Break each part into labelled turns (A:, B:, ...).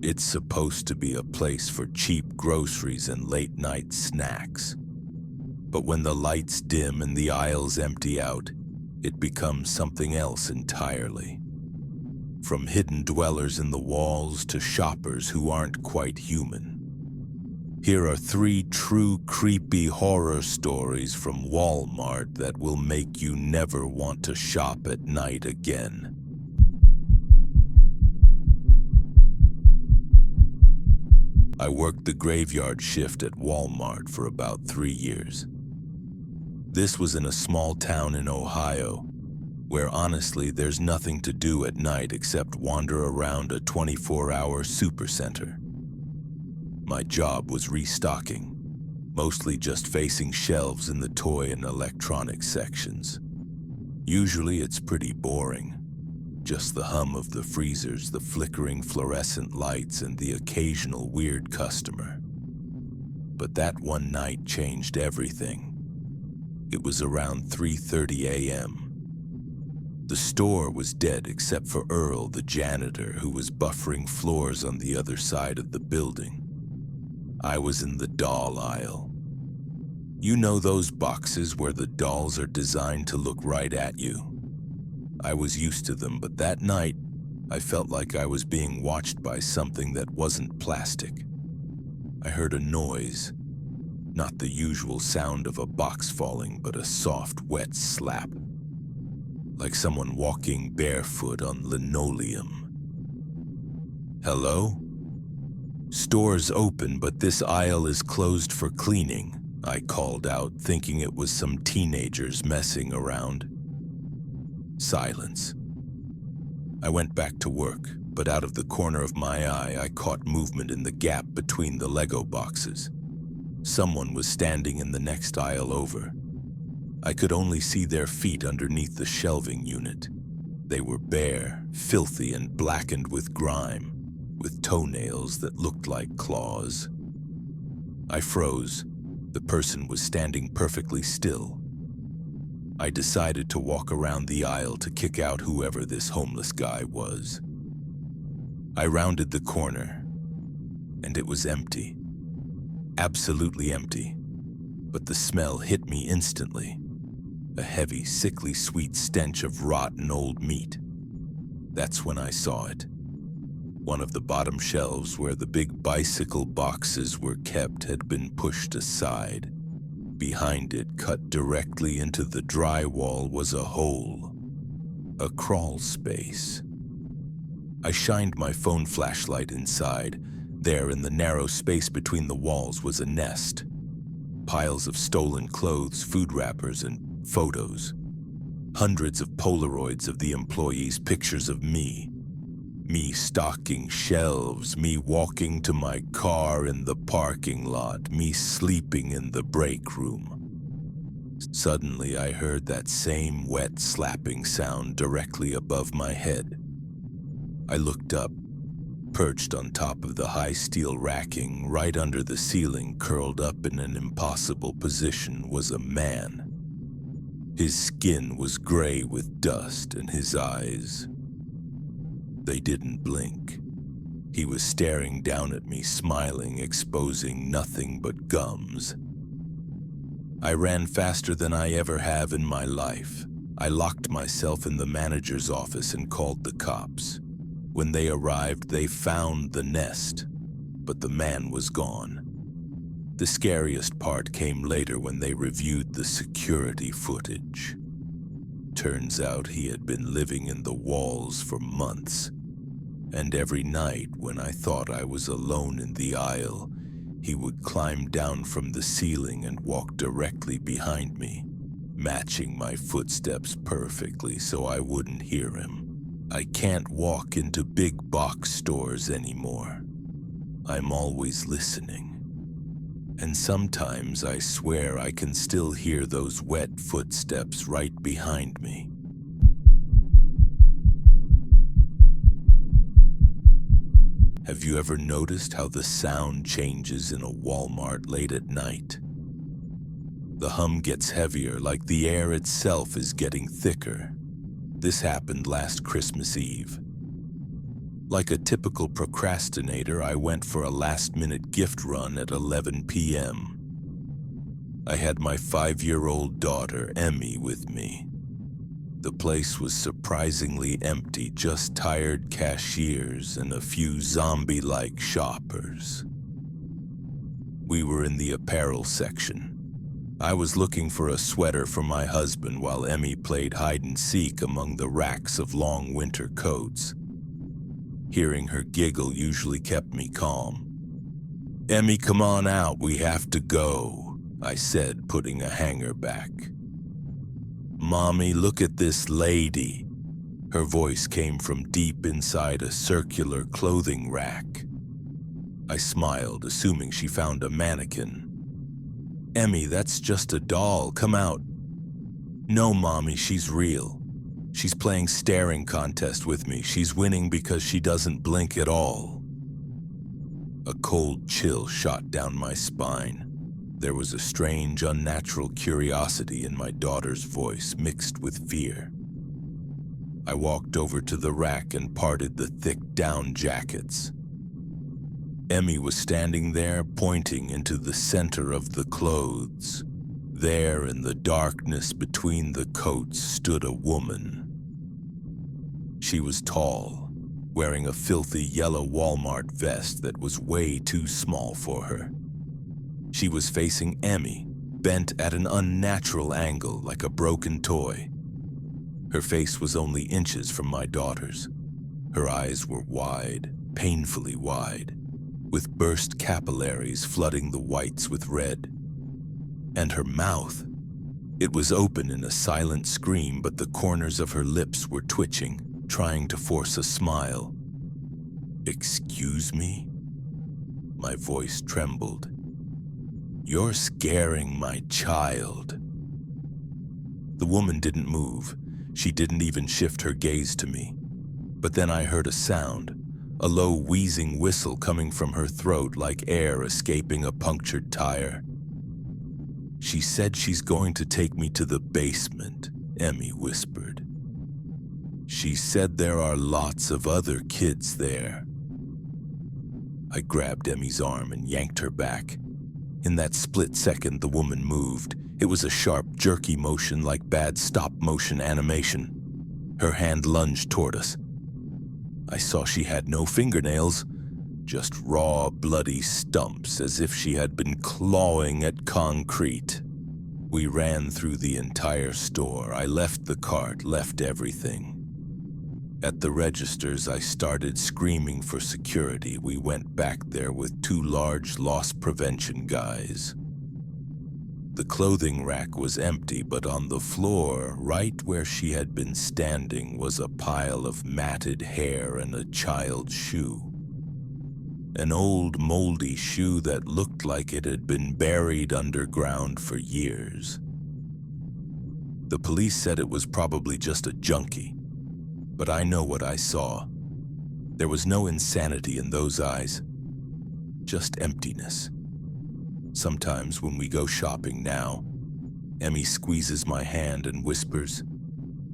A: It's supposed to be a place for cheap groceries and late-night snacks. But when the lights dim and the aisles empty out, it becomes something else entirely. From hidden dwellers in the walls to shoppers who aren't quite human. Here are 3 true creepy horror stories from Walmart that will make you never want to shop at night again. I worked the graveyard shift at Walmart for about 3 years. This was in a small town in Ohio, where honestly there's nothing to do at night except wander around a 24-hour supercenter. My job was restocking, mostly just facing shelves in the toy and electronics sections. Usually it's pretty boring, just the hum of the freezers, the flickering fluorescent lights, and the occasional weird customer. But that one night changed everything. It was around 3:30 a.m. The store was dead except for Earl, the janitor, who was buffering floors on the other side of the building. I was in the doll aisle. You know those boxes where the dolls are designed to look right at you? I was used to them, but that night, I felt like I was being watched by something that wasn't plastic. I heard a noise, not the usual sound of a box falling, but a soft, wet slap, like someone walking barefoot on linoleum. Hello? Store's open, but this aisle is closed for cleaning, I called out, thinking it was some teenagers messing around. Silence. I went back to work, but out of the corner of my eye, I caught movement in the gap between the Lego boxes. Someone was standing in the next aisle over. I could only see their feet underneath the shelving unit. They were bare, filthy, and blackened with grime, with toenails that looked like claws. I froze. The person was standing perfectly still. I decided to walk around the aisle to kick out whoever this homeless guy was. I rounded the corner, and it was empty. Absolutely empty. But the smell hit me instantly. A heavy, sickly sweet stench of rotten old meat. That's when I saw it. One of the bottom shelves where the big bicycle boxes were kept had been pushed aside. Behind it, cut directly into the drywall, was a hole. A crawl space. I shined my phone flashlight inside. There, in the narrow space between the walls, was a nest. Piles of stolen clothes, food wrappers, and photos. Hundreds of Polaroids of the employees, pictures of me. Me stocking shelves, me walking to my car in the parking lot, me sleeping in the break room. Suddenly, I heard that same wet slapping sound directly above my head. I looked up. Perched on top of the high steel racking, right under the ceiling, curled up in an impossible position, was a man. His skin was gray with dust, and his eyes, they didn't blink. He was staring down at me, smiling, exposing nothing but gums. I ran faster than I ever have in my life. I locked myself in the manager's office and called the cops. When they arrived, they found the nest, but the man was gone. The scariest part came later when they reviewed the security footage. Turns out he had been living in the walls for months, and every night when I thought I was alone in the aisle, he would climb down from the ceiling and walk directly behind me, matching my footsteps perfectly so I wouldn't hear him. I can't walk into big box stores anymore. I'm always listening. And sometimes I swear I can still hear those wet footsteps right behind me. Have you ever noticed how the sound changes in a Walmart late at night? The hum gets heavier, like the air itself is getting thicker. This happened last Christmas Eve. Like a typical procrastinator, I went for a last-minute gift run at 11 p.m. I had my 5-year-old daughter, Emmy, with me. The place was surprisingly empty, just tired cashiers and a few zombie-like shoppers. We were in the apparel section. I was looking for a sweater for my husband while Emmy played hide-and-seek among the racks of long winter coats. Hearing her giggle usually kept me calm. "Emmy, come on out, we have to go," I said, putting a hanger back. "Mommy, look at this lady." Her voice came from deep inside a circular clothing rack. I smiled, assuming she found a mannequin. "Emmy, that's just a doll, come out." "No, Mommy, she's real. She's playing staring contest with me. She's winning because she doesn't blink at all." A cold chill shot down my spine. There was a strange, unnatural curiosity in my daughter's voice, mixed with fear. I walked over to the rack and parted the thick down jackets. Emmy was standing there, pointing into the center of the clothes. There, in the darkness between the coats, stood a woman. She was tall, wearing a filthy yellow Walmart vest that was way too small for her. She was facing Emmy, bent at an unnatural angle like a broken toy. Her face was only inches from my daughter's. Her eyes were wide, painfully wide, with burst capillaries flooding the whites with red. And her mouth, it was open in a silent scream, but the corners of her lips were twitching, trying to force a smile. "Excuse me?" My voice trembled. "You're scaring my child." The woman didn't move. She didn't even shift her gaze to me. But then I heard a sound, a low wheezing whistle coming from her throat like air escaping a punctured tire. "She said she's going to take me to the basement," Emmy whispered. "She said there are lots of other kids there." I grabbed Emmy's arm and yanked her back. In that split second, the woman moved. It was a sharp, jerky motion like bad stop-motion animation. Her hand lunged toward us. I saw she had no fingernails, just raw, bloody stumps as if she had been clawing at concrete. We ran through the entire store. I left the cart, left everything. At the registers, I started screaming for security. We went back there with 2 large loss prevention guys. The clothing rack was empty, but on the floor, right where she had been standing, was a pile of matted hair and a child's shoe. An old, moldy shoe that looked like it had been buried underground for years. The police said it was probably just a junkie, but I know what I saw. There was no insanity in those eyes, just emptiness. Sometimes when we go shopping now, Emmy squeezes my hand and whispers,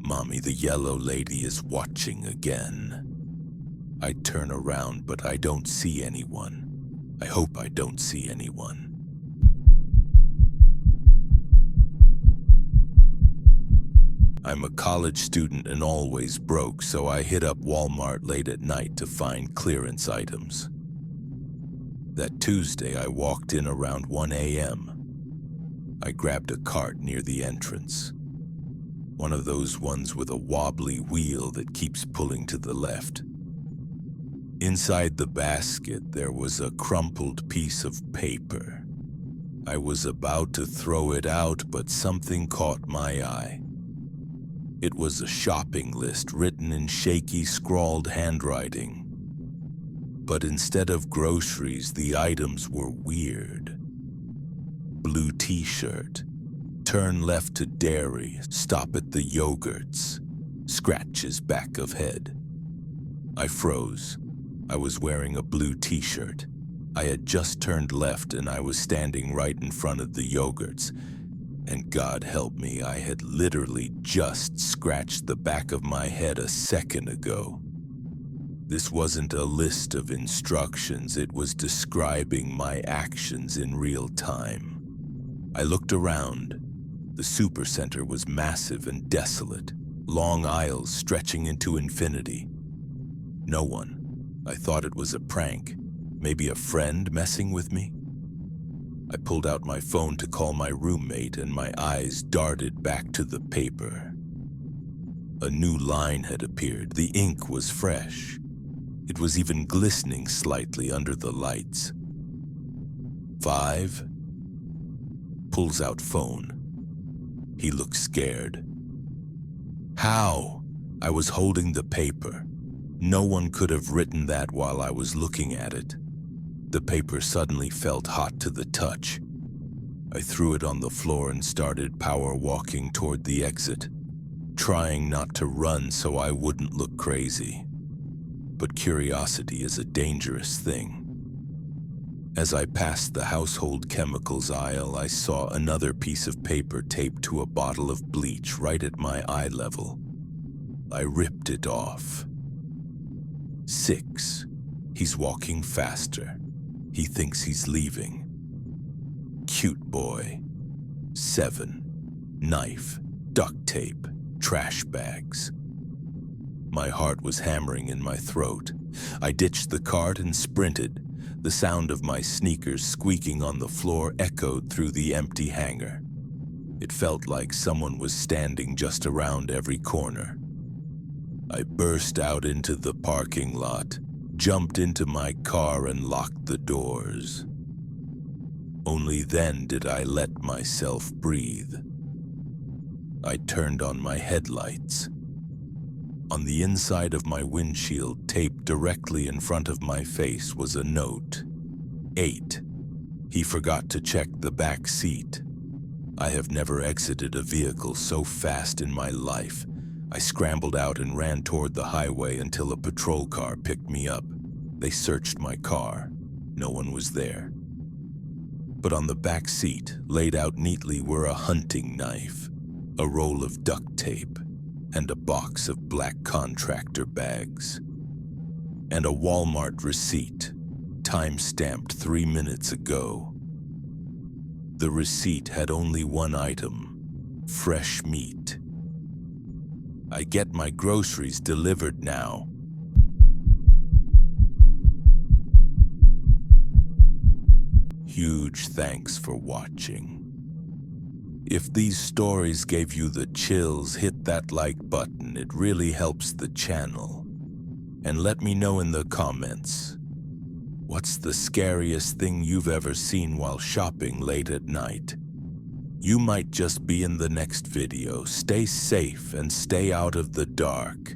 A: "Mommy, the yellow lady is watching again." I turn around, but I don't see anyone. I hope I don't see anyone. I'm a college student and always broke, so I hit up Walmart late at night to find clearance items. That Tuesday, I walked in around 1 a.m. I grabbed a cart near the entrance. One of those ones with a wobbly wheel that keeps pulling to the left. Inside the basket, there was a crumpled piece of paper. I was about to throw it out, but something caught my eye. It was a shopping list written in shaky, scrawled handwriting. But instead of groceries, the items were weird. Blue t-shirt, turn left to dairy, stop at the yogurts, scratch his back of head. I froze. I was wearing a blue t-shirt. I had just turned left and I was standing right in front of the yogurts. And God help me, I had literally just scratched the back of my head a second ago. This wasn't a list of instructions, it was describing my actions in real time. I looked around. The supercenter was massive and desolate, long aisles stretching into infinity. No one. I thought it was a prank, maybe a friend messing with me. I pulled out my phone to call my roommate and my eyes darted back to the paper. A new line had appeared. The ink was fresh. It was even glistening slightly under the lights. 5. Pulls out phone. He looks scared. How? I was holding the paper. No one could have written that while I was looking at it. The paper suddenly felt hot to the touch. I threw it on the floor and started power walking toward the exit, trying not to run so I wouldn't look crazy. But curiosity is a dangerous thing. As I passed the household chemicals aisle, I saw another piece of paper taped to a bottle of bleach right at my eye level. I ripped it off. 6. He's walking faster. He thinks he's leaving. Cute boy. 7. Knife, duct tape, trash bags. My heart was hammering in my throat. I ditched the cart and sprinted. The sound of my sneakers squeaking on the floor echoed through the empty hangar. It felt like someone was standing just around every corner. I burst out into the parking lot, jumped into my car and locked the doors. Only then did I let myself breathe. I turned on my headlights. On the inside of my windshield, taped directly in front of my face, was a note. 8. He forgot to check the back seat. I have never exited a vehicle so fast in my life. I scrambled out and ran toward the highway until a patrol car picked me up. They searched my car. No one was there. But on the back seat, laid out neatly, were a hunting knife, a roll of duct tape, and a box of black contractor bags. And a Walmart receipt, time-stamped 3 minutes ago. The receipt had only one item: fresh meat. I get my groceries delivered now. Huge thanks for watching. If these stories gave you the chills, hit that like button. It really helps the channel. And let me know in the comments, what's the scariest thing you've ever seen while shopping late at night? You might just be in the next video. Stay safe and stay out of the dark.